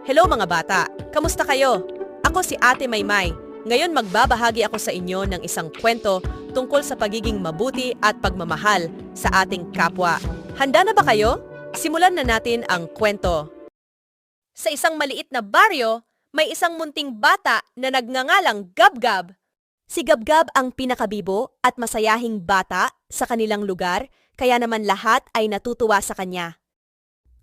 Hello mga bata! Kamusta kayo? Ako si Ate Maymay. Ngayon magbabahagi ako sa inyo ng isang kwento tungkol sa pagiging mabuti at pagmamahal sa ating kapwa. Handa na ba kayo? Simulan na natin ang kwento. Sa isang maliit na baryo, may isang munting bata na nagngangalang Gab-Gab. Si Gab-Gab ang pinakabibo at masayahing bata sa kanilang lugar, kaya naman lahat ay natutuwa sa kanya.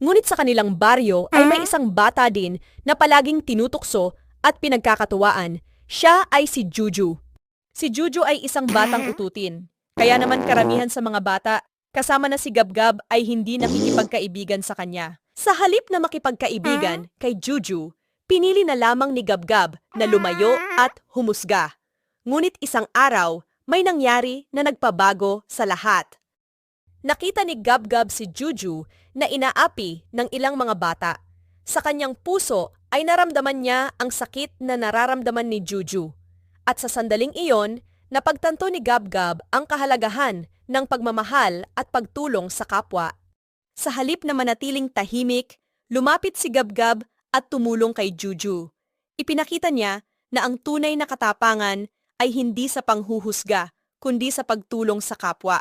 Ngunit sa kanilang baryo ay may isang bata din na palaging tinutukso at pinagkakatuwaan. Siya ay si Juju. Si Juju ay isang batang ututin. Kaya naman karamihan sa mga bata, kasama na si Gab-Gab ay hindi nakikipagkaibigan sa kanya. Sa halip na makipagkaibigan kay Juju, pinili na lamang ni Gab-Gab na lumayo at humusga. Ngunit isang araw, may nangyari na nagpabago sa lahat. Nakita ni Gab-Gab si Juju na inaapi ng ilang mga bata. Sa kanyang puso ay naramdaman niya ang sakit na nararamdaman ni Juju. At sa sandaling iyon, napagtanto ni Gab-Gab ang kahalagahan ng pagmamahal at pagtulong sa kapwa. Sa halip na manatiling tahimik, lumapit si Gab-Gab at tumulong kay Juju. Ipinakita niya na ang tunay na katapangan ay hindi sa panghuhusga, kundi sa pagtulong sa kapwa.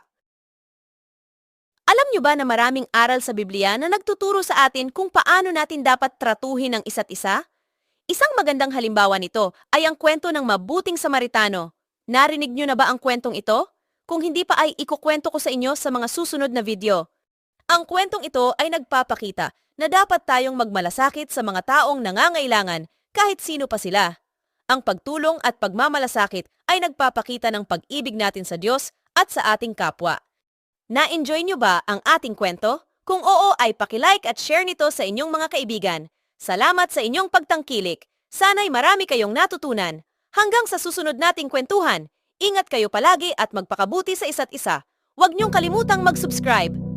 Alam niyo ba na maraming aral sa Biblia na nagtuturo sa atin kung paano natin dapat tratuhin ang isa't isa? Isang magandang halimbawa nito ay ang kwento ng mabuting Samaritano. Narinig niyo na ba ang kwentong ito? Kung hindi pa ay ikukwento ko sa inyo sa mga susunod na video. Ang kwentong ito ay nagpapakita na dapat tayong magmalasakit sa mga taong nangangailangan kahit sino pa sila. Ang pagtulong at pagmamalasakit ay nagpapakita ng pag-ibig natin sa Diyos at sa ating kapwa. Na-enjoy nyo ba ang ating kwento? Kung oo ay paki-like at share nito sa inyong mga kaibigan. Salamat sa inyong pagtangkilik. Sana'y marami kayong natutunan. Hanggang sa susunod nating kwentuhan, ingat kayo palagi at magpakabuti sa isa't isa. Huwag niyong kalimutang mag-subscribe.